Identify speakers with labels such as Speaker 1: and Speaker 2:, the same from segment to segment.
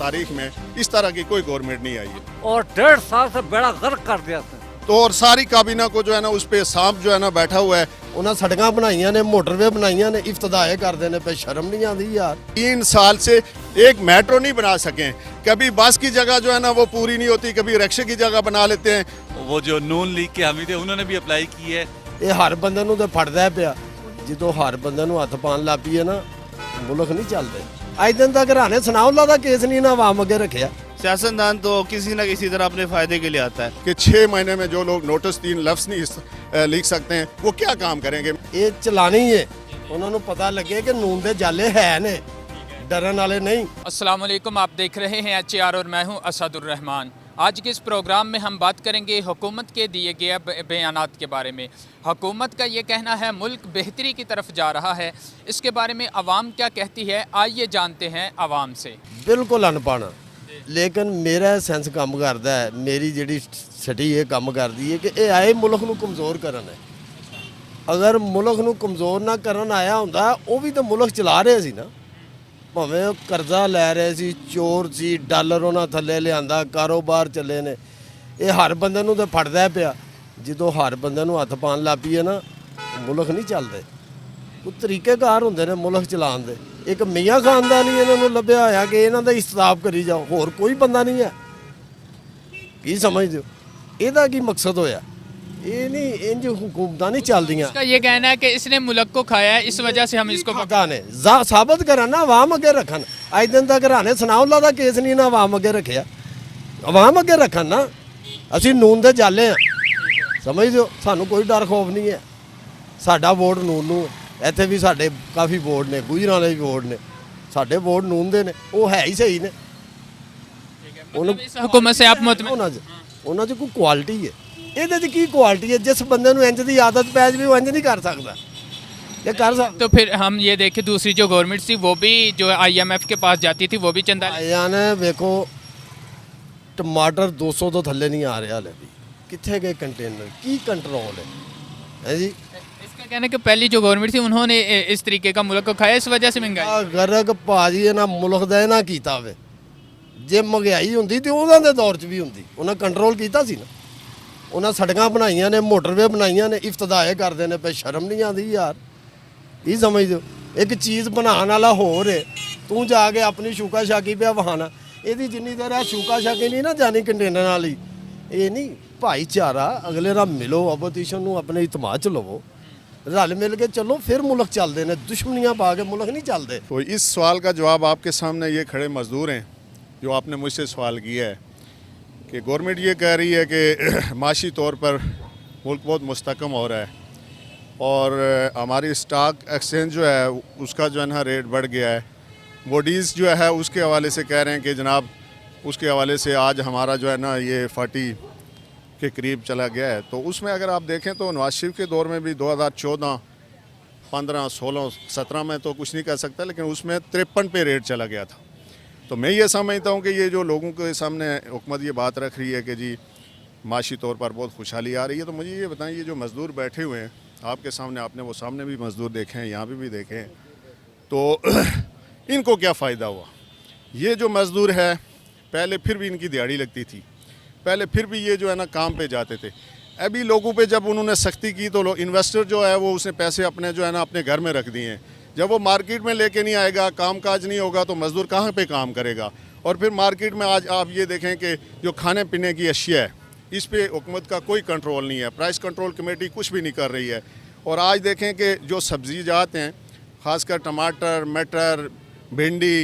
Speaker 1: तारीख में इस तरह की कोई गवर्नमेंट नहीं आई है।
Speaker 2: और 1.5 साल से बेड़ा गर्क कर दिया था।
Speaker 1: तो और सारी काबीना को जो है ना उस पे सांप जो है ना बैठा हुआ है।
Speaker 3: ਉਹਨਾਂ ਸੜਕਾਂ ਬਣਾਈਆਂ ਨੇ, मोटरवे ਬਣਾਈਆਂ ਨੇ, इफ्तदाए ਕਰਦੇ ਨੇ पे शर्म नहीं आती यार।
Speaker 1: 3 साल से एक मेट्रो नहीं बना सके। कभी बस की जगह जो है ना वो पूरी नहीं होती, कभी रिक्शे की जगह बना लेते हैं।
Speaker 4: वो जो नून लीग के हामी थे उन्होंने भी अप्लाई की है।
Speaker 3: ਇਹ ਹਰ ਬੰਦੇ ਨੂੰ ਤੇ ਫੜਦਾ ਪਿਆ। ਜਦੋਂ ਹਰ ਬੰਦੇ ਨੂੰ ਹੱਥ ਪਾਣ ਲੱਗ ਪਈਏ ਨਾ ਮੁਲਕ ਨਹੀਂ ਚੱਲਦੇ। ਅੱਜ ਦਿਨ ਤੱਕ ਰਾਣੇ ਸਨਾਉਲਾ ਦਾ ਕੇਸ ਨਹੀਂ ਨਾ ਆਵਾਮ ਅੱਗੇ ਰੱਖਿਆ।
Speaker 5: सियासतदान तो किसी न किसी तरह अपने फायदे के लिए आता है
Speaker 1: कि 6 महीने में जो लोग नोटिस 3 लफ्ज़ नहीं लिख सकते हैं वो क्या काम करेंगे।
Speaker 3: ਇਹ ਚਲਾਣੀ ਹੈ ਉਹਨਾਂ ਨੂੰ ਪਤਾ ਲੱਗੇ ਕਿ ਨੂਨ ਦੇ ਜਾਲੇ ਹੈ ਨੇ, डरन वाले नहीं।
Speaker 6: अस्सलाम वालेकुम, आप देख रहे हैं HAR और मैं हूं असदुर रहमान। आज के इस प्रोग्राम में हम बात करेंगे हुकूमत के दिए गए बयानात के बारे में। हुकूमत का ये कहना है मुल्क बेहतरी की तरफ जा रहा है, इसके बारे में आवाम क्या कहती है, आइए जानते हैं आवाम से।
Speaker 3: बिल्कुल अनपढ़, लेकिन मेरा सेंस काम करता है, मेरी जी स्टडी ये काम करती है कि ये आए मुल्क को कमज़ोर करन है। अगर मुल्क को कमज़ोर ना करन आया होंदा वो भी तो मुल्क चला रहे सी ना, भावें कर्जा लै रहे सी, चोर सी, डॉलर उन्हां थल्ले लिआंदा, कारोबार चले ने। ये हर बंदे नूं ते फड़दा पिया। ਜਦੋਂ हर बंदे नूं हत्थ पाण ਲੱਗ ਪਈਏ ਨਾ मुल्क नहीं ਚੱਲਦੇ। ਕੋਈ ਤਰੀਕੇਕਾਰ ਹੁੰਦੇ ਨੇ ਮੁਲਕ ਚਲਾਉਣ ਦੇ। ਇੱਕ ਮੀਆਂ ਖਾਨਦਾਨ ਹੀ ਇਹਨਾਂ ਨੂੰ ਲੱਭਿਆ ਹੋਇਆ ਕਿ ਇਹਨਾਂ ਦਾ ਇਸਤਿਤਾਬ ਕਰੀ ਜਾਓ, ਹੋਰ ਕੋਈ ਬੰਦਾ ਨਹੀਂ ਹੈ। ਕੀ ਸਮਝਦੇ ਹੋ ਇਹਦਾ ਕੀ ਮਕਸਦ ਹੋਇਆ? ਇਹ ਨਹੀਂ ਇੰਜ हुकूमतां नहीं ਚੱਲਦੀਆਂ।
Speaker 6: इसका ये कहना है कि इसने मुल्क को खाया है, इस वजह से हम इसको
Speaker 3: पका ने साबित करन ना, आवाम अगे रखन। अज दिन तक राणे सनाउल्ला ਦਾ ਕੇਸ ਨਹੀਂ ਨਾ आवाम अगे ਰੱਖਿਆ। आवाम अगे रखन ना, ਅਸੀਂ ਨੂਨ ਦੇ ਜਾਲੇ ਆ, ਸਮਝਦੇ ਹੋ। ਸਾਨੂੰ ਕੋਈ ਡਰ ਖੌਫ ਨਹੀਂ ਹੈ। ਸਾਡਾ ਵੋਟ ਨੂਨ ਨੂੰ, ਇੱਥੇ ਵੀ ਸਾਡੇ ਕਾਫੀ ਵੋਟ ਨੇ, ਗੁਜਰਾਂ ਵਾਲੇ ਵੀ ਵੋਟ ਨੇ, ਸਾਡੇ ਵੋਟ ਨੂਨ ਦੇ ਨੇ, ਉਹ ਹੈ ਹੀ ਸਹੀ ਨੇ।
Speaker 6: इस हुकूमत से आप मुतमिन?
Speaker 3: ਉਹਨਾਂ 'ਚ ਕੋਈ ਕੁਆਲਿਟੀ ਹੈ। ਇਹਦੇ 'ਚ ਕੀ ਕੁਆਲਿਟੀ ਹੈ? जिस बंदे ਨੂੰ ਇੰਜ ਦੀ आदत ਪੈ ਜਾਵੇ ਉਹ ਇੰਜ ਨਹੀਂ ਕਰ ਸਕਦਾ। ये कर सकता।
Speaker 6: तो फिर हम ये देखें दूसरी जो गवर्नमेंट थी वो भी जो IMF के पास जाती थी वो भी चंदा
Speaker 3: यानी देखो टमाटर 200 तो थल्ले नहीं आ रहा हाले भी। कितने गए कंटेनर, की कंट्रोल है जी?
Speaker 6: इसका कहना है कि पहली जो गवर्नमेंट थी उन्होंने इस तरीके का मुल्क को खाया, इस वजह से महंगाई।
Speaker 3: गरक भाजी ना मुल्क ਦਾ ਨਾ ਕੀਤਾ ਵੇ। ਜੇ ਮਹਿੰਗਾਈ ਹੁੰਦੀ ਤੇ ਉਹਨਾਂ ਦੇ ਦੌਰ 'ਚ ਵੀ ਹੁੰਦੀ, ਉਹਨਾਂ ਕੰਟਰੋਲ ਕੀਤਾ ਸੀ ਨਾ। ਉਹਨਾਂ ਸੜਕਾਂ ਬਣਾਈਆਂ ਨੇ, ਮੋਟਰਵੇ ਬਣਾਈਆਂ ਨੇ, ਇਫਤਦਾਏ ਕਰਦੇ ਨੇ ਪਏ। ਸ਼ਰਮ ਨਹੀਂ ਆਉਂਦੀ ਯਾਰ? ਕੀ ਸਮਝਦੇ ਹੋ? ਇੱਕ ਚੀਜ਼ ਬਣਾਉਣ ਵਾਲਾ ਹੋਰ ਹੈ, ਤੂੰ ਜਾ ਕੇ ਆਪਣੀ ਸ਼ੂਕਾ ਸ਼ਾਕੀ ਪਿਆ ਵਹਾਣਾ। ਇਹਦੀ ਜਿੰਨੀ ਦੇਰ ਆ ਸ਼ੂਕਾ ਸ਼ਾਕੀ ਨਹੀਂ ਨਾ ਜਾਣੀ ਕੰਟੇਨਰ ਵਾਲੀ, ਇਹ ਨਹੀਂ ਭਾਈਚਾਰਾ। ਅਗਲੇ ਨਾਲ ਮਿਲੋ, ਆਪੋਜੀਸ਼ਨ ਨੂੰ ਆਪਣੇ ਇਤਮਾਦ 'ਚ ਲਵੋ, रल मिल के चलो, फिर मुल्क चलते हैं। दुश्मनियाँ पा के मुल्क नहीं चलते।
Speaker 1: तो इस सवाल का जवाब आपके सामने ये खड़े मज़दूर हैं जो आपने मुझसे सवाल किया है कि गवर्नमेंट ये कह रही है कि माशी तौर पर मुल्क बहुत मुस्तकम हो रहा है और हमारी स्टॉक एक्सचेंज जो है उसका जो है ना रेट बढ़ गया है। मोडीज़ जो है उसके हवाले से कह रहे हैं कि जनाब उसके हवाले से आज हमारा जो है ना ये 40 के करीब चला गया है। तो उसमें अगर आप देखें तो नवाज शरीफ के दौर में भी 2014, 15, 16, 17 में तो कुछ नहीं कर सकता, लेकिन उसमें 53 पे रेट चला गया था। तो मैं ये समझता हूँ कि ये जो लोगों के सामने हुकूमत ये बात रख रही है कि जी माशी तौर पर बहुत खुशहाली आ रही है, तो मुझे ये बताएं, ये जो मज़दूर बैठे हुए हैं आपके सामने, आपने वो सामने भी मज़दूर देखे हैं, यहाँ भी देखे हैं, तो इनको क्या फ़ायदा हुआ? ये जो मज़दूर है पहले फिर भी इनकी दिहाड़ी लगती थी, पहले फिर भी ये जो है ना काम पे जाते थे। अभी लोगों पे जब उन्होंने सख्ती की तो इन्वेस्टर जो है वो उसने पैसे अपने जो है ना अपने घर में रख दिए हैं। जब वो मार्केट में लेके नहीं आएगा, काम काज नहीं होगा, तो मज़दूर कहाँ पे काम करेगा? और फिर मार्केट में आज आप ये देखें कि जो खाने पीने की अशिया है इस पर हुकूमत का कोई कंट्रोल नहीं है, प्राइस कंट्रोल कमेटी कुछ भी नहीं कर रही है। और आज देखें कि जो सब्जी जाते हैं, ख़ासकर टमाटर, मटर, भिंडी,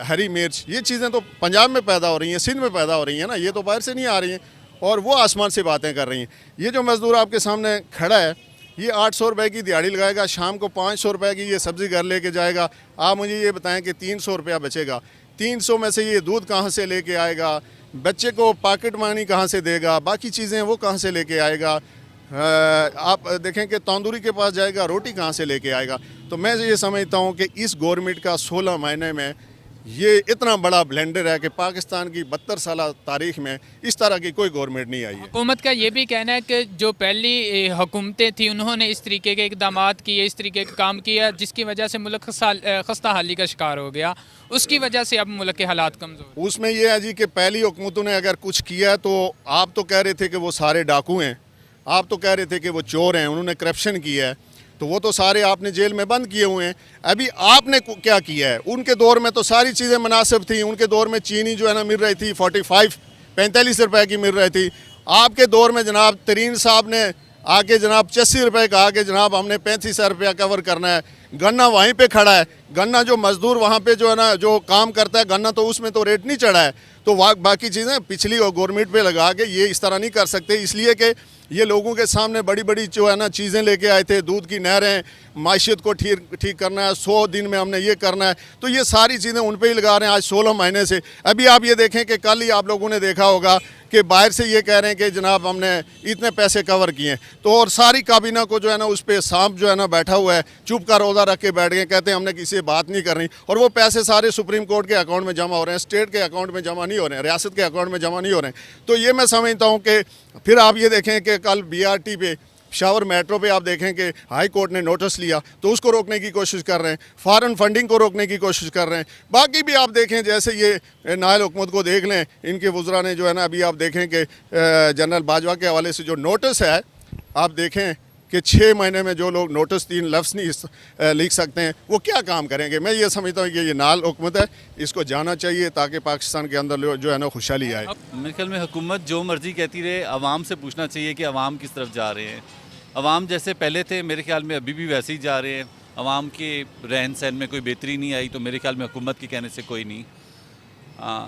Speaker 1: हरी मिर्च, ये चीज़ें तो पंजाब में पैदा हो रही हैं, सिंध में पैदा हो रही हैं ना, ये तो बाहर से नहीं आ रही हैं और वो आसमान से बातें कर रही हैं। ये जो मज़दूर आपके सामने खड़ा है ये 800 रुपये की दिहाड़ी लगाएगा, शाम को 500 रुपये की ये सब्ज़ी घर लेके जाएगा। आप मुझे ये बताएं कि 300 रुपया बचेगा, 300 में से ये दूध कहाँ से लेके आएगा? बच्चे को पॉकेट मनी कहाँ से देगा? बाकी चीज़ें वो कहाँ से लेके आएगा? आप देखें कि तंदूरी के पास जाएगा, रोटी कहाँ से लेके आएगा? तो मैं ये समझता हूँ कि इस गवर्नमेंट का 16 महीने में ये इतना बड़ा ब्लेंडर है कि पाकिस्तान की 72 साल तारीख में इस तरह की कोई गवर्नमेंट नहीं आई है।
Speaker 6: हुकूमत का ये भी कहना है कि जो पहली हुकूमतें थी उन्होंने इस तरीके के इकदाम किए, इस तरीके का काम किया, जिसकी वजह से मुल्क खस्ता हाली का शिकार हो गया, उसकी वजह से अब मुल्क के हालात कमज़ोर।
Speaker 1: उसमें यह है जी कि पहली हुकूमतों ने अगर कुछ किया है तो आप तो कह रहे थे कि वो सारे डाकू हैं, आप तो कह रहे थे कि वो चोर हैं, उन्होंने करप्शन किया है, तो वो तो सारे आपने जेल में बंद किए हुए हैं। अभी आपने क्या किया है? उनके दौर में तो सारी चीज़ें मुनासिब थी, उनके दौर में चीनी जो है ना मिल रही थी 45 रुपए की मिल रही थी। आपके दौर में जनाब तरीन साहब ने आके जनाब 80 रुपये कहा कि जनाब हमने 3500 रुपया कवर करना है। गन्ना वहीं पे खड़ा है, गन्ना जो मजदूर वहाँ पे जो है ना जो काम करता है गन्ना, तो उसमें तो रेट नहीं चढ़ा है। तो बाकी चीज़ें पिछली गवर्नमेंट पे लगा के ये इस तरह नहीं कर सकते, इसलिए कि ये लोगों के सामने बड़ी बड़ी जो है ना चीज़ें लेके आए थे, दूध की नहरें, माशियत को ठीक करना है, 100 दिन में हमने ये करना है, तो ये सारी चीज़ें उन पे ही लगा रहे हैं आज 16 महीने से। अभी आप ये देखें कि कल ही आप लोगों ने देखा होगा कि बाहर से ये कह रहे हैं कि जनाब हमने इतने पैसे कवर किए हैं, तो और सारी काबीना को जो है ना उस पर सांप जो है ना बैठा हुआ है, चुप का रोज़ा रख के बैठ गए, कहते हैं हमने किसी से बात नहीं करनी, और वो पैसे सारे सुप्रीम कोर्ट के अकाउंट में जमा हो रहे हैं, स्टेट के अकाउंट में जमा नहीं हो रहे हैं, रियासत के अकाउंट में जमा नहीं हो रहे हैं। तो ये मैं समझता हूँ कि फिर आप ये देखें कि कल BRT पे शावर मेट्रो पे आप देखें कि हाई कोर्ट ने नोटिस लिया, तो उसको रोकने की कोशिश कर रहे हैं, फॉरेन फंडिंग को रोकने की कोशिश कर रहे हैं। बाकी भी आप देखें, जैसे ये नायल हुकूमत को देख लें, इनके वज़रा ने जो है ना अभी आप देखें कि जनरल बाजवा के हवाले से जो नोटिस है, आप देखें कि 6 महीने में जो लोग नोटिस 3 लफ्ज़ नहीं लिख सकते हैं, वो क्या काम करेंगे। मैं ये समझता हूँ कि ये नाल हुकूमत है, इसको जाना चाहिए ताकि पाकिस्तान के अंदर जो है ना खुशहाली आए।
Speaker 4: मेरे ख्याल में हुकूमत जो मर्जी कहती रहे, आवाम से पूछना चाहिए कि आवाम किस तरफ जा रहे हैं। आवाम जैसे पहले थे मेरे ख्याल में अभी भी वैसे ही जा रहे हैं। आवाम के रहन सहन में कोई बेहतरी नहीं आई, तो मेरे ख्याल में हुकूमत के कहने से कोई नहीं।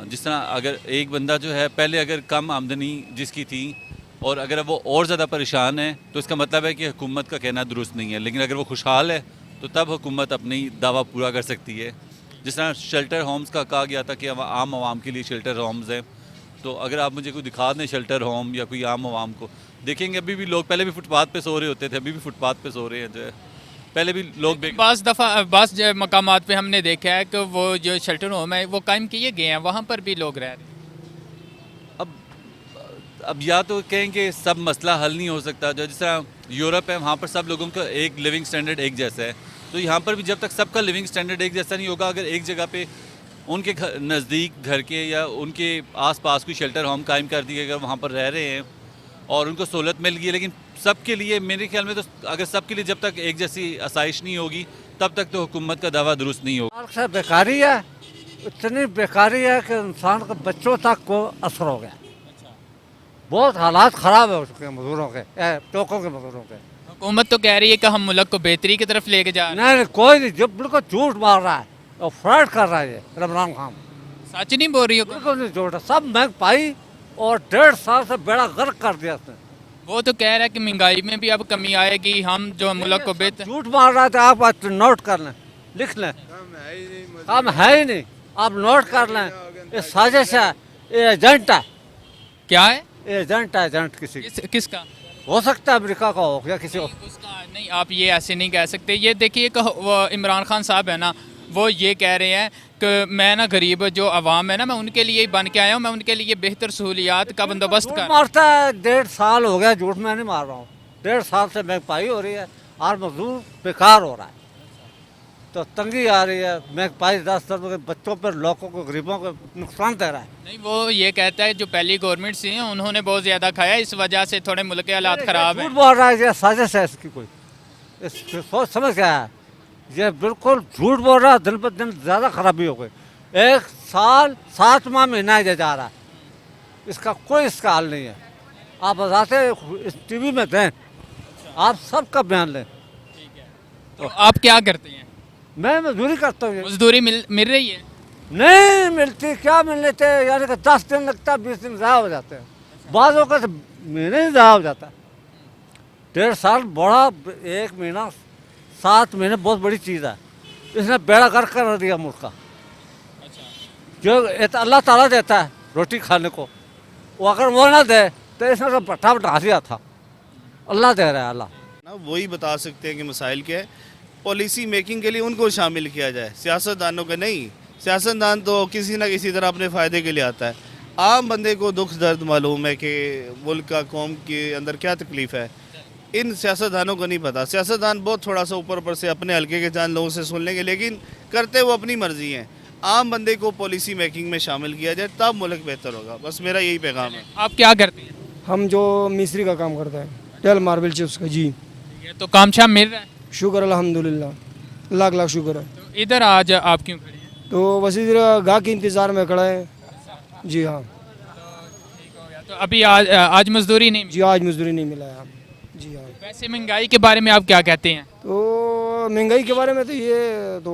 Speaker 4: जिस तरह अगर एक बंदा जो है पहले अगर कम आमदनी जिसकी थी और अगर वो और ज़्यादा परेशान है, तो इसका मतलब है कि हुकूमत का कहना दुरुस्त नहीं है। लेकिन अगर वो खुशहाल है तो तब हुकूमत अपनी दावा पूरा कर सकती है। जिस तरह शेल्टर होम्स का कहा गया था कि आम आवाम के लिए शेल्टर होम्स हैं, तो अगर आप मुझे कोई दिखा दें शेल्टर होम या कोई आम आवाम को, देखेंगे अभी भी लोग पहले भी फुटपाथ पे सो रहे होते थे, अभी भी फुटपाथ पे सो रहे हैं। जो है पहले भी लोग
Speaker 6: बाज़ मकामात पे हमने देखा है कि वो जो शेल्टर होम है वो कायम किए गए हैं, वहाँ पर भी लोग रह रहे हैं।
Speaker 4: अब या तो कहें कि सब मसला हल नहीं हो सकता, जो जिस तरह यूरोप है वहाँ पर सब लोगों का एक लिविंग स्टैंडर्ड एक जैसा है, तो यहाँ पर भी जब तक सबका लिविंग स्टैंडर्ड एक जैसा नहीं होगा, अगर एक जगह पे उनके नज़दीक घर के या उनके आसपास कोई शेल्टर होम कायम कर दिए, अगर वहाँ पर रह रहे हैं और उनको सहूलत मिल गई है, लेकिन सबके लिए मेरे ख्याल में तो अगर सबके लिए जब तक एक जैसी आसाइश नहीं होगी तब तक तो हुकूमत का दावा दुरुस्त नहीं होगा।
Speaker 2: से बेकारी है, इतनी बेकारी है कि इंसान के बच्चों तक को असर हो गया। बहुत हालात ख़राब है उसके मजदूरों के, टोकों के मजदूरों के।
Speaker 6: हुकूमत तो कह रही है कि हम मुल्क को बेहतरी की तरफ लेके जा रहे हैं।
Speaker 2: नहीं, कोई नहीं, जो बिल्कुल झूठ मार रहा है और फ्रॉड कर रहा है ये इमरान खान,
Speaker 6: सच नहीं बोल रही हो।
Speaker 2: बिल्कुल नहीं झूठ है। सब महंगाई और 1.5 साल से बेड़ा गर्क कर दिया उसने।
Speaker 6: वो तो कह रहा है कि महंगाई में भी अब कमी आएगी, हम जो मुल्क को बेहतर।
Speaker 2: झूठ मार रहा था, आप नोट कर लें, लिख लें, काम है ही नहीं, आप नोट कर लें। ये साजिश है, ये एजेंट है।
Speaker 6: क्या है?
Speaker 2: एजेंट है, एजेंट किसी
Speaker 6: किसका
Speaker 2: हो सकता है, अमेरिका का हो या किसी
Speaker 6: उसका नहीं, आप ये ऐसे नहीं कह सकते। ये देखिए कि वो इमरान खान साहब है ना, वो ये कह रहे हैं कि मैं ना गरीब जो आवाम है ना, मैं उनके लिए ही बन के आया हूँ, मैं उनके लिए बेहतर सहूलियात का बंदोबस्त कर।
Speaker 2: मारता है, 1.5 साल हो गया, झूठ मैं नहीं मार रहा हूँ। 1.5 साल से महंगाई हो रही है और मजदूर बेकार हो रहा है, तो तंगी आ रही है। महंगाई 10 बच्चों पर, लोगों को, गरीबों को नुकसान दे रहा है।
Speaker 6: नहीं, वो ये कहता है जो पहली गवर्नमेंट थी उन्होंने बहुत ज़्यादा खाया, इस वजह से थोड़े मुल्क के हालात ख़राब हैं।
Speaker 2: झूठ बोल रहा है, ये साजिश है इसकी कोई, इसकी सोच समझ क्या है, ये बिल्कुल झूठ बोल रहा है। दिन पर दिन ज़्यादा खराबी हो गई। 1 साल 7वां महीना ये जा रहा है, इसका कोई इसका हल नहीं है। आप बताते TV में दें, आप सबका बयान लें।
Speaker 6: तो आप क्या करते हैं?
Speaker 2: मैं मजदूरी करता हूँ।
Speaker 6: मजदूरी मिल रही है?
Speaker 2: नहीं मिलती, क्या मिलने थे, यानी कि 10 दिन लगता है, 20 दिन ज़ाया हो जाते हैं, बाज़ों का तो महीने ही ज़ाया हो जाता है। 1.5 साल बड़ा, 1 महीना 7 महीने बहुत बड़ी चीज़ है। इसने बेड़ा गर्क कर दिया मुल्क का। जो अल्लाह ताला देता है रोटी खाने को, वो अगर वो ना दे तो इसने तो भट्ठा बढ़ा दिया था। अल्लाह दे रहा है, अल्लाह
Speaker 5: ना वही बता सकते हैं कि मसाइल क्या है। पॉलिसी मेकिंग के लिए उनको शामिल किया जाए, सियासतदानों के नहीं। सियासतदान तो किसी ना किसी तरह अपने फ़ायदे के लिए आता है। आम बंदे को दुख दर्द मालूम है कि मुल्क का कौम के अंदर क्या तकलीफ़ है, इन सियासतदानों को नहीं पता। सियासतदान बहुत थोड़ा सा ऊपर से अपने हल्के के चंद लोगों से सुन लेंगे, लेकिन करते वो अपनी मर्जी हैं। आम बंदे को पॉलिसी मेकिंग में शामिल किया जाए तब मुल्क बेहतर होगा। बस मेरा यही पैगाम है।
Speaker 6: आप क्या करते हैं?
Speaker 7: हम जो मिस्त्री का काम करते हैं, टेल मार्बल चिप्स का। जी,
Speaker 6: ये तो काम शाम मिल रहा है,
Speaker 7: शुक्र अल्हम्दुलिल्लाह, लाख लाख शुक्र है।
Speaker 6: तो इधर आज आप क्यों खड़े हैं?
Speaker 7: तो बस इधर गाह के इंतज़ार में खड़ा है। जी हाँ,
Speaker 6: तो अभी आज मजदूरी नहीं मिली।
Speaker 7: जी आज मजदूरी नहीं मिला है। जी हाँ,
Speaker 6: वैसे महंगाई के बारे में आप क्या कहते हैं?
Speaker 7: तो महंगाई के बारे में तो ये तो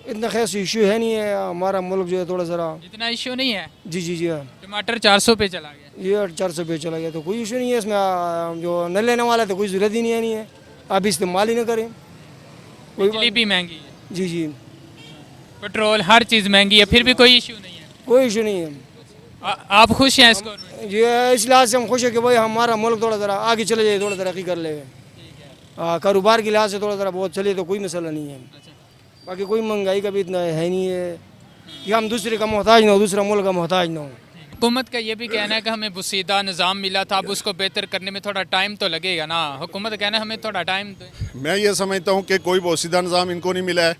Speaker 7: इतना खैस इशू है नहीं है। हमारा मुल्क जो है थोड़ा ज़रा,
Speaker 6: इतना इश्यू नहीं है।
Speaker 7: जी जी जी हाँ,
Speaker 6: टमाटर 400 पे चला गया।
Speaker 7: ये 400 पे चला गया तो कोई इशू नहीं है इसमें। जो न लेने वाला है तो कोई ज़रूरत ही नहीं है, आप इस्तेमाल ही ना करें। कोई
Speaker 6: बिजली भी महंगी है,
Speaker 7: जी जी,
Speaker 6: पेट्रोल, हर चीज़ महंगी है, फिर भी कोई इश्यू नहीं है।
Speaker 7: कोई इशू नहीं है।
Speaker 6: आप खुश हैं इस गवर्नमेंट?
Speaker 7: ये इस लिहाज से हम खुश है कि भाई हमारा मुल्क थोड़ा ज़रा आगे चले जाए, थोड़ा तरक्की कर ले। कारोबार के लिहाज से थोड़ा ज़रा बहुत चले तो कोई मसला नहीं है। बाकी कोई महंगाई का भी इतना है नहीं है कि हम दूसरे का मोहताज ना हो, दूसरा मुल्क का मोहताज ना हो।
Speaker 6: हुकूमत का ये भी कहना है कि हमें बुसीदा निज़ाम मिला था, अब उसको बेहतर करने में थोड़ा टाइम तो लगेगा ना। हुकूमत का कहना है हमें थोड़ा टाइम दो।
Speaker 1: मैं ये समझता हूँ कि कोई बोसीदा निज़ाम इनको नहीं मिला है।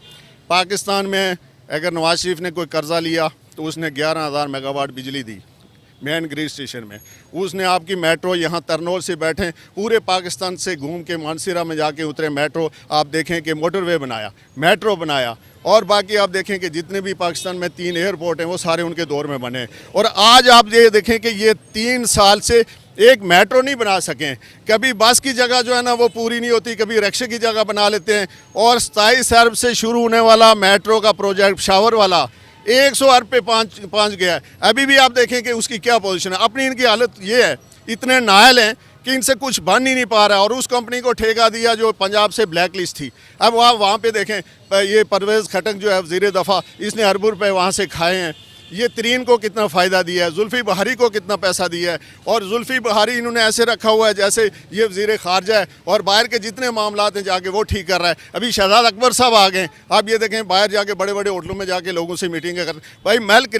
Speaker 1: पाकिस्तान में अगर नवाज शरीफ ने कोई कर्जा लिया तो उसने 11,000 मेगावाट बिजली दी मेन ग्रिड स्टेशन में। उसने आपकी मेट्रो यहाँ तरनोल से बैठे पूरे पाकिस्तान से घूम के मानसरा में जाके उतरे, मेट्रो आप देखें कि मोटरवे बनाया, मेट्रो बनाया। और बाकी आप देखें कि जितने भी पाकिस्तान में 3 एयरपोर्ट हैं वो सारे उनके दौर में बने। और आज आप ये देखें कि ये 3 साल से एक मेट्रो नहीं बना सकें। कभी बस की जगह जो है ना वो पूरी नहीं होती, कभी रिक्शे की जगह बना लेते हैं। और 27 अरब से शुरू होने वाला मेट्रो का प्रोजेक्ट शावर वाला 100 अरब पे पहुँच गया है। अभी भी आप देखें कि उसकी क्या पोजीशन है। अपनी इनकी हालत ये है, इतने नायल हैं कि इनसे कुछ बन ही नहीं पा रहा है। और उस कंपनी को ठेका दिया जो पंजाब से ब्लैक लिस्ट थी। अब वहाँ पे देखें, ये परवेज़ खटक जो है वज़ीर दफ़ा, इसने अरबों रुपए वहाँ से खाए हैं। ये तरीन को कितना फ़ायदा दिया है, जुल्फ़ी बहारी को कितना पैसा दिया है। और जुल्फ़ी बहारी इन्होंने ऐसे रखा हुआ है जैसे ये वज़ीर ख़ारजा है और बाहर के जितने मामलात हैं जाके वो ठीक कर रहा है। अभी शहजाद अकबर साहब आ गए, आप ये देखें बाहर जाके बड़े बड़े होटलों में जाके लोगों से मीटिंगें कर। भाई मलिक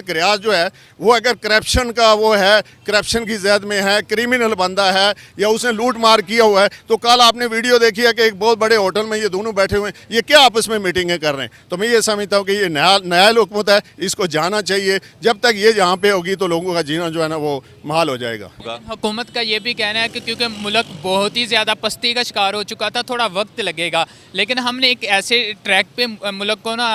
Speaker 1: रियाज जो है वो अगर करप्शन का वो है, करप्शन की जैद में है, क्रिमिनल बंदा है या उसने लूट मार किया हुआ है, तो कल आपने वीडियो देखी है कि एक बहुत बड़े होटल में ये दोनों बैठे हुए हैं, ये क्या आपस में मीटिंगें कर रहे हैं। तो मैं ये समझता हूँ कि ये नया हुकूमत है, इसको जाना चाहिए। जब तक ये यहाँ पे होगी तो लोगों का जीना जो है ना वो महाल हो जाएगा।
Speaker 6: हुकूमत का ये भी कहना है कि क्योंकि मुल्क बहुत ही ज़्यादा पस्ती का शिकार हो चुका था, थोड़ा वक्त लगेगा, लेकिन हमने एक ऐसे ट्रैक पे मुल्क को ना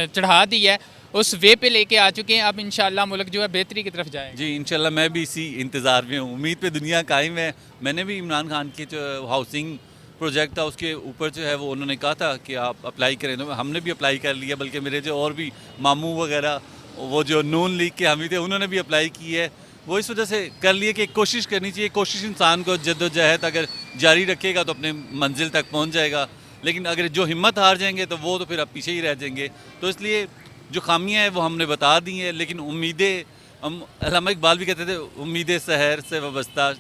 Speaker 6: चढ़ा दिया है, उस वे पे लेके आ चुके हैं। अब इंशाल्लाह मुल्क जो है बेहतरी की तरफ जाएगा।
Speaker 4: जी इंशाल्लाह, मैं भी इसी इंतज़ार में हूँ। उम्मीद पे दुनिया कायम है। मैंने भी इमरान खान के जो हाउसिंग प्रोजेक्ट था उसके ऊपर जो है वो उन्होंने कहा था कि आप अप्लाई करें, तो हमने भी अप्लाई कर लिया। बल्कि मेरे जो और भी मामू वगैरह वो जो नून लीग के हामी थे उन्होंने भी अप्लाई की है। वो इस वजह से कर लिए कि कोशिश करनी चाहिए। कोशिश इंसान को जद्दोजहद अगर जारी रखेगा तो अपने मंजिल तक पहुँच जाएगा, लेकिन अगर जो हिम्मत हार जाएंगे तो वो तो फिर अब पीछे ही रह जाएंगे। तो इसलिए जो खामियां हैं वो हमने बता दी हैं, लेकिन उम्मीदें, हम अल्लामा इकबाल भी कहते थे उम्मीदें सहर से वाबस्ता।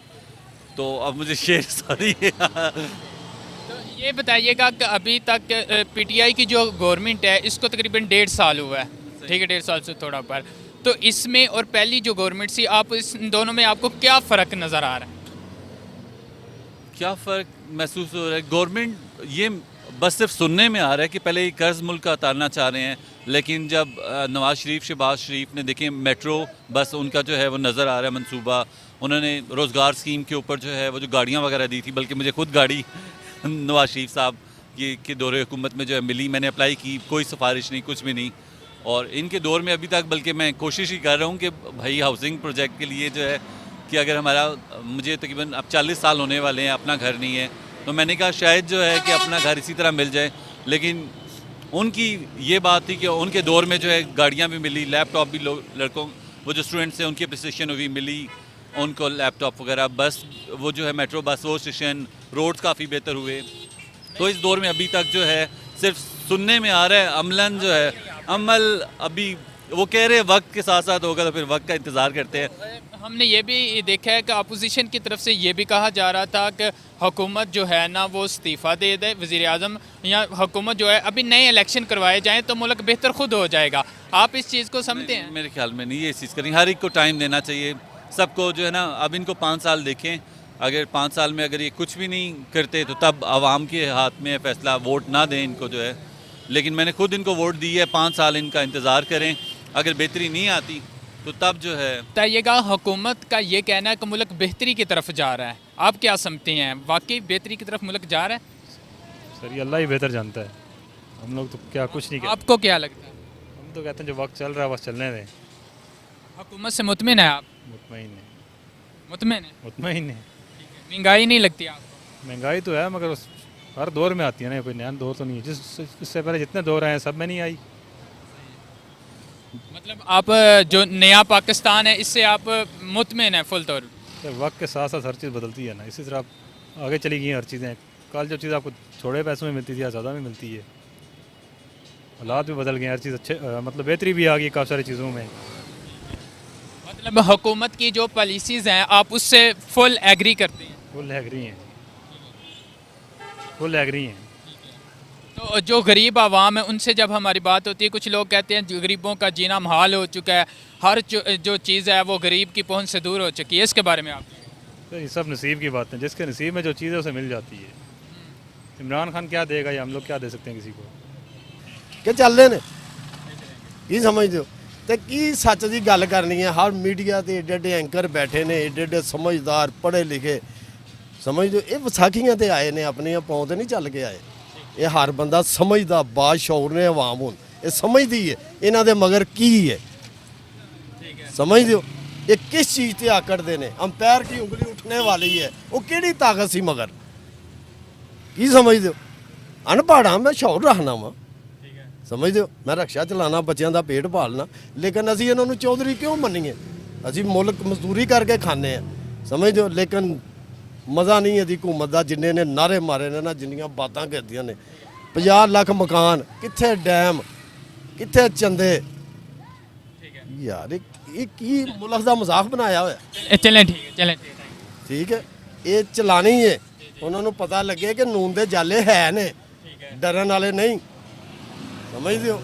Speaker 4: तो अब मुझे शेर सॉरी
Speaker 6: तो ये बताइएगा कि अभी तक पीटीआई की जो गवर्नमेंट है इसको तकरीबन 1.5 साल हुआ है, ठीक है, 1.5 साल से थोड़ा ऊपर। तो इसमें और पहली जो गवर्नमेंट थी, आप इस दोनों में आपको क्या फ़र्क नज़र आ रहा है?
Speaker 4: क्या फ़र्क महसूस हो रहा है? गवर्नमेंट ये बस सिर्फ सुनने में आ रहा है कि पहले कर्ज मुल्क का उतारना चाह रहे हैं, लेकिन जब नवाज़ शरीफ शहबाज शरीफ ने देखें मेट्रो बस उनका जो है वो नज़र आ रहा है मंसूबा। उन्होंने रोज़गार स्कीम के ऊपर जो है वो जो गाड़ियाँ वगैरह दी थी, बल्कि मुझे खुद गाड़ी नवाज़ शरीफ साहब के दौरे हुकूमत में जो है मिली, मैंने अप्लाई की, कोई सिफारिश नहीं, कुछ भी नहीं। और इनके दौर में अभी तक बल्कि मैं कोशिश ही कर रहा हूँ कि भाई हाउसिंग प्रोजेक्ट के लिए जो है कि अगर हमारा, मुझे तकरीबन अब 40 साल होने वाले हैं, अपना घर नहीं है, तो मैंने कहा शायद जो है कि अपना घर इसी तरह मिल जाए। लेकिन उनकी ये बात थी कि उनके दौर में जो है गाड़ियाँ भी मिली, लैपटॉप भी लड़कों, वो जो स्टूडेंट्स हैं उनकी अप्रिसिएशन भी मिली उनको, लैपटॉप वगैरह, बस वो जो है मेट्रो बस, वो स्टेशन, रोड्स काफ़ी बेहतर हुए। तो इस दौर में अभी तक जो है सिर्फ सुनने में आ रहा है, अमलन जो है अमल अभी वो कह रहे हैं वक्त के साथ साथ होगा, तो फिर वक्त का इंतज़ार करते हैं।
Speaker 6: हमने ये भी देखा है कि अपोजिशन की तरफ से ये भी कहा जा रहा था कि हुकूमत जो है ना वो इस्तीफ़ा दे दे, वज़ीर आज़म या हुकूमत जो है अभी नए इलेक्शन करवाए जाएं तो मुल्क बेहतर खुद हो जाएगा। आप इस चीज़ को समझते हैं?
Speaker 4: मेरे ख्याल में नहीं ये चीज़ करेंगे। हर एक को टाइम देना चाहिए, सबको जो है ना। अब इनको 5 साल देखें, अगर 5 साल में अगर ये कुछ भी नहीं करते तो तब आवाम के हाथ में है फैसला। वोट ना दें इनको जो है, लेकिन मैंने खुद इनको वोट दी है। 5 साल इनका इंतज़ार करें, अगर बेहतरी नहीं आती तो तब जो है।
Speaker 6: बताइएगा, हुकूमत का ये कहना है कि मुल्क बेहतरी की तरफ जा रहा है, आप क्या समझते हैं? वाकई बेहतरी की तरफ मुल्क जा रहा है?
Speaker 8: सर ये अल्लाह ही बेहतर जानता है, हम लोग तो क्या कुछ नहीं कहते।
Speaker 6: आपको क्या लगता है?
Speaker 8: हम तो कहते हैं जो वक्त चल रहा है बस चलने दें।
Speaker 6: हुकूमत से मुतमिन है आप?
Speaker 8: मुतमईन है,
Speaker 6: मुतमिन है।
Speaker 8: मुतमईन है।
Speaker 6: महंगाई नहीं लगती आपको?
Speaker 8: महंगाई तो है मगर हर दौर में आती है ना, कोई नया दौर तो नहीं है। इससे पहले जितने दौर आए हैं सब में नहीं आई।
Speaker 6: मतलब आप जो नया पाकिस्तान है इससे आप मुतमिन है फुल तौर?
Speaker 8: तो वक्त के साथ साथ हर चीज़ बदलती है ना, इसी तरह आप आगे चली गई हैं हर चीज़ें। कल जो चीज़ आपको थोड़े पैसों में मिलती थी आज ज़्यादा में मिलती है। हालात भी बदल गए, हर चीज़ अच्छे मतलब बेहतरी भी आ गई काफ़ी सारी चीज़ों में।
Speaker 6: मतलब हुकूमत की जो पॉलिसीज़ हैं आप उससे फुल एग्री करते हैं?
Speaker 8: फुल एग्री हैं, फुल एग्री हैं।
Speaker 6: तो जो गरीब आवाम है उनसे जब हमारी बात होती है, कुछ लोग कहते हैं जो गरीबों का जीना मुहाल हो चुका है, हर जो चीज़ है वो गरीब की पहुंच से दूर हो चुकी है, इसके बारे में आप?
Speaker 8: तो ये सब नसीब की बात है, जिसके नसीब में जो चीज़ है उसे मिल जाती है। इमरान खान क्या देगा या हम लोग क्या दे सकते हैं किसी को?
Speaker 3: ਕਿ ਚੱਲਦੇ ਨੇ ਕੀ ਸਮਝਦੇ ਹੋ ਤੇ ਕੀ ਸੱਚ ਦੀ ਗੱਲ ਕਰਨੀ ਹੈ। ਹਰ ਮੀਡੀਆ ਤੇ ਏਡੇ ਏਡੇ ਐਂਕਰ ਬੈਠੇ ਨੇ, ਏਡੇ ਏਡੇ ਸਮਝਦਾਰ ਪੜ੍ਹੇ ਲਿਖੇ, ਸਮਝਦੇ ਹੋ ਇਹ ਵਿਸਾਖੀਆਂ ਤੇ ਆਏ ਨੇ, ਆਪਣੀਆਂ ਪੌਂ ਤੇ ਨਹੀਂ ਚੱਲ ਕੇ ਆਏ। ਇਹ ਹਰ ਬੰਦਾ ਸਮਝਦਾ, ਬਾਸ਼ਊਰ ਨੇ ਆਵਾਮ ਹੁਣ ਇਹ ਸਮਝਦੀ ਹੈ ਇਹਨਾਂ ਦੇ ਮਗਰ ਕੀ ਹੈ। ਸਮਝਦੇ ਹੋ ਇਹ ਕਿਸ ਚੀਜ਼ ਤੇ ਆਕੜਦੇ ਨੇ। ਅੰਪਾਇਰ ਕੀ ਉਂਗਲੀ ਉੱਠਣੇ ਵਾਲੀ ਹੈ, ਉਹ ਕਿਹੜੀ ਤਾਕਤ ਸੀ ਮਗਰ ਕੀ ਸਮਝਦੇ ਹੋ। ਅਨਪੜ੍ਹ ਮੈਂ ਸ਼ੌਰ ਰੱਖਣਾ ਵਾ, ਸਮਝਦੇ ਹੋ। ਮੈਂ ਰਕਸ਼ਾ ਚਲਾਉਣਾ, ਬੱਚਿਆਂ ਦਾ ਪੇਟ ਪਾਲਣਾ, ਲੇਕਿਨ ਅਸੀਂ ਇਹਨਾਂ ਨੂੰ ਚੌਧਰੀ ਕਿਉਂ ਮੰਨੀਏ। ਅਸੀਂ ਮੁਲਕ ਮਜ਼ਦੂਰੀ ਕਰਕੇ ਖਾਂਦੇ ਹਾਂ, ਸਮਝਦੇ ਹੋ। ਲੇਕਿਨ ਮਜ਼ਾ ਨਹੀਂ ਇਹਦੀ ਹਕੂਮਤ ਦਾ, ਜਿੰਨੇ ਨੇ ਨਾਰੇ ਮਾਰੇ ਨੇ ਨਾ, ਜਿੰਨੀਆਂ ਬਾਤਾਂ ਕਰਦੀਆਂ ਨੇ। 50 ਲੱਖ ਮਕਾਨ, ਕਿੱਥੇ ਡੈਮ, ਕਿੱਥੇ ਚੰਦੇ। ਯਾਰ ਇਹ ਕੀ ਮੁਲਕ ਦਾ ਮਜ਼ਾਕ ਬਣਾਇਆ ਹੋਇਆ।
Speaker 6: चलें ठीक है, चलें ठीक है।
Speaker 3: ਠੀਕ ਹੈ ਇਹ ਚਲਾਣੀ ਹੈ। ਉਹਨਾਂ ਨੂੰ ਪਤਾ ਲੱਗੇ ਕਿ ਨੂਨ ਦੇ ਜਾਲੇ ਹੈ ਨੇ, ਡਰਨ ਵਾਲੇ ਨਹੀਂ। ਸਮਝਦੇ ਹੋ।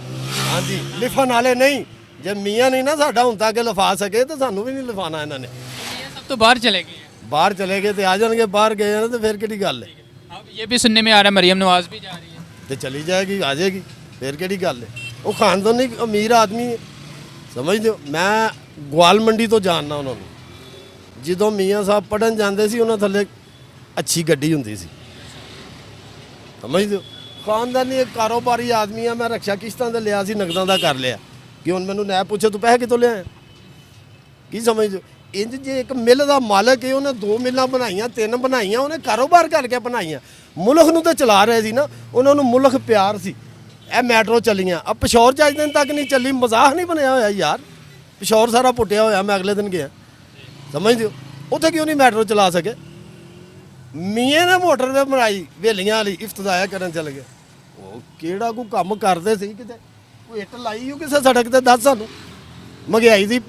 Speaker 3: ਹਾਂਜੀ ਲਿਫਣ ਵਾਲੇ ਨਹੀਂ। ਜੇ ਮੀਆਂ ਨਹੀਂ ਨਾ ਸਾਡਾ ਹੁਣ ਤੱਕ ਲਿਫਾ ਸਕੇ ਤਾਂ ਸਾਨੂੰ ਵੀ ਨਹੀਂ ਲਿਫਾਣਾ ਇਹਨਾਂ ਨੇ।
Speaker 6: ये सब तो बाहर चले गए हैं।
Speaker 3: ਬਾਹਰ ਚਲੇ ਗਏ ਤੇ ਆ ਜਾਣਗੇ, ਬਾਹਰ ਗਏ ਨੇ ਤੇ ਫਿਰ ਕਿਹੜੀ ਗੱਲ ਹੈ।
Speaker 6: अब ये भी सुनने में आ रहा है मरियम नवाज भी जा रही है।
Speaker 3: ਤੇ ਚਲੀ ਜਾਏਗੀ, ਆ ਜਾਏਗੀ, ਫਿਰ ਕਿਹੜੀ ਗੱਲ ਹੈ। ਉਹ ਖਾਨਦਾਨੀ ਅਮੀਰ ਆਦਮੀ ਹੈ, ਸਮਝਦੇ ਹੋ। ਮੈਂ ਗਵਾਲ ਮੰਡੀ ਤੋਂ ਜਾਣਦਾ ਉਹਨਾਂ ਨੂੰ। ਜਦੋਂ ਮੀਆਂ ਸਾਹਿਬ ਪੜਨ ਜਾਂਦੇ ਸੀ ਉਹਨਾਂ ਥੱਲੇ ਅੱਛੀ ਗੱਡੀ ਹੁੰਦੀ ਸੀ, ਸਮਝਦੇ ਹੋ। ਖਾਨਦਾਨੀ ਇੱਕ ਕਾਰੋਬਾਰੀ ਆਦਮੀ ਆ। ਮੈਂ ਰਕਸ਼ਾ ਕਿਸ਼ਤਾਂ ਤੇ ਲਿਆ ਸੀ, ਨਗਦਾਂ ਦਾ ਕਰ ਲਿਆ ਕਿ ਹੁਣ ਮੈਨੂੰ ਨੈ ਪੁੱਛੇ ਤੂੰ ਪੈਸੇ ਕਿੱਥੋਂ ਲਿਆਇਆ। ਕੀ ਸਮਝਦੇ ਹੋ। ਇੰਜ ਜੇ ਇੱਕ ਮਿੱਲ ਦਾ ਮਾਲਕ ਹੈ, ਉਹਨੇ 2 ਮਿੱਲਾਂ ਬਣਾਈਆਂ, 3 ਬਣਾਈਆਂ, ਉਹਨੇ ਕਾਰੋਬਾਰ ਕਰਕੇ ਬਣਾਈਆਂ, ਮੁਲਕ ਨੂੰ ਤਾਂ ਚਲਾ ਰਹੇ ਸੀ ਨਾ। ਉਹਨਾਂ ਨੂੰ ਮੁਲਕ ਪਿਆਰ ਸੀ। ਇਹ ਮੈਟਰੋ ਚੱਲੀਆਂ, ਆ ਪਿਸ਼ੌਰ 'ਚ ਅੱਜ ਦਿਨ ਤੱਕ ਨਹੀਂ ਚੱਲੀ। ਮਜ਼ਾਕ ਨਹੀਂ ਬਣਿਆ ਹੋਇਆ ਯਾਰ। ਪਿਸ਼ੌਰ ਸਾਰਾ ਪੁੱਟਿਆ ਹੋਇਆ। ਮੈਂ ਅਗਲੇ ਦਿਨ ਗਿਆ, ਸਮਝਦੇ ਹੋ। ਉੱਥੇ ਕਿਉਂ ਨਹੀਂ ਮੈਟਰੋ ਚਲਾ ਸਕੇ। ਮੀਆਂ ਨੇ ਮੋਟਰਵੇ ਬਣਾਈ ਵੇਲੀਆਂ ਵਾਲੀ, ਇਫਤਦਾਇਆ ਕਰਨ ਚੱਲ ਗਏ। ਉਹ ਕਿਹੜਾ ਕੋਈ ਕੰਮ ਕਰਦੇ ਸੀ ਕਿਤੇ। ਕੋਈ ਇੱਟ ਲਾਈ ਹੋ ਕਿਸੇ ਸੜਕ ਤੇ, ਦੱਸ ਸਾਨੂੰ। ਮਹਿੰਗਾਈ ਦੀ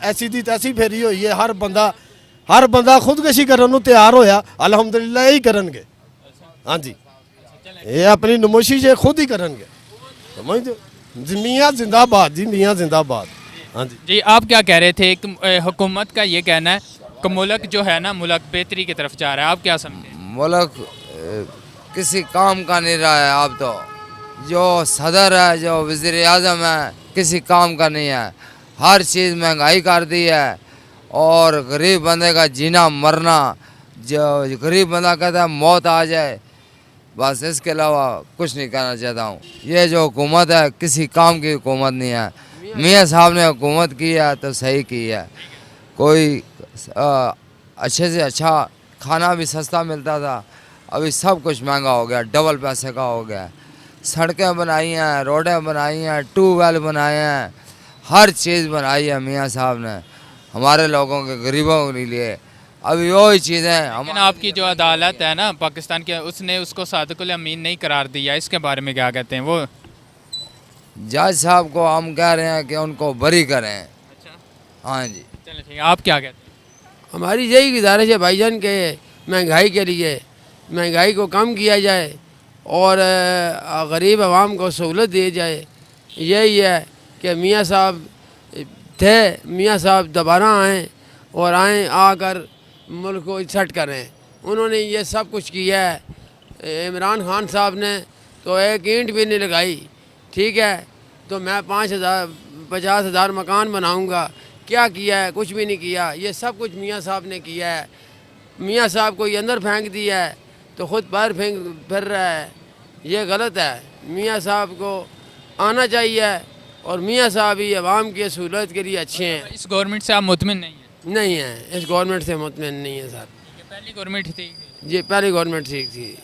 Speaker 3: ਐਸੀ ਦੀ ਤੈਸੀ ਫੇਰੀ ਹੋਈ ਹੈ। ਹਰ ਬੰਦਾ ਖੁਦਕਸ਼ੀ ਕਰਨ ਨੂੰ ਤਿਆਰ ਹੋਇਆ। ਅਲਹਮਦੁਲਿਲਾ ਇਹੀ ਕਰਨਗੇ। ਹਾਂਜੀ ਇਹ ਆਪਣੀ ਨਮੋਸ਼ੀ ਜੇ ਖੁਦ ਹੀ ਕਰਨਗੇ, ਸਮਝਦੇ ਹੋ। ਮੀਆਂ जिंदाबाद जी, मियाँ जिंदाबाद। हाँ जी
Speaker 6: जी, आप क्या कह रहे थे कि हुकूमत का ये कहना है कि मुल्क जो है ना मुल्क बेहतरी की तरफ जा रहा है, आप क्या समझते हैं?
Speaker 9: मुल्क किसी काम का नहीं रहा है। अब तो जो सदर है, जो वज़ीर आज़म है, किसी काम का नहीं है। हर चीज़ महंगाई कर दी है और गरीब बंदे का जीना मरना। जो गरीब बंदा कहता है मौत आ जाए, बस इसके अलावा कुछ नहीं कहना चाहता हूँ। ये जो हुकूमत है किसी काम की हुकूमत नहीं है। मियाँ साहब ने हुकूमत की है तो सही की है। कोई अच्छे से अच्छा खाना भी सस्ता मिलता था, अभी सब कुछ महंगा हो गया, डबल पैसे का हो गया। सड़कें बनाई हैं, रोडें बनाई हैं, ट्यूबवेल बनाए हैं, हर चीज़ बनाई है मियाँ साहब ने हमारे लोगों के, गरीबों के लिए। अभी वही चीज़ें
Speaker 6: लेकिन आपकी जो अदालत है ना पाकिस्तान के, उसने उसको सादिकुल अमीन नहीं करार दिया, इसके बारे में क्या कहते हैं? वो
Speaker 9: जज साहब को हम कह रहे हैं कि उनको बरी करें।
Speaker 6: अच्छा,
Speaker 9: हाँ जी।
Speaker 6: चलिए ठीक है, आप क्या कहते हैं?
Speaker 10: हमारी यही गुजारिश है भाईजान के महंगाई के लिए महंगाई को कम किया जाए और गरीब आवाम को सहूलत दी जाए। यही है कि मियाँ साहब थे, मियाँ साहब दोबारा आएँ और आकर मुल्क को सेट करें। उन्होंने ये सब कुछ किया है। इमरान खान साहब ने तो एक ईंट भी नहीं लगाई, ठीक है, तो मैं 50,000 मकान बनाऊंगा, क्या किया है? कुछ भी नहीं किया। ये सब कुछ मियाँ साहब ने किया है। मियाँ साहब को ये अंदर फेंक दिया है तो ख़ुद बाहर फिर रहा है, ये गलत है। मियाँ साहब को आना चाहिए और मियाँ साहब ही अवाम की सहूलत के लिए अच्छे हैं।
Speaker 6: इस गवर्नमेंट से आप मुतमिन नहीं हैं?
Speaker 10: नहीं है, इस गवर्नमेंट से मुतमिन नहीं है सर।
Speaker 6: पहली गवर्नमेंट थी?
Speaker 10: ये पहली गवर्नमेंट ठीक थी।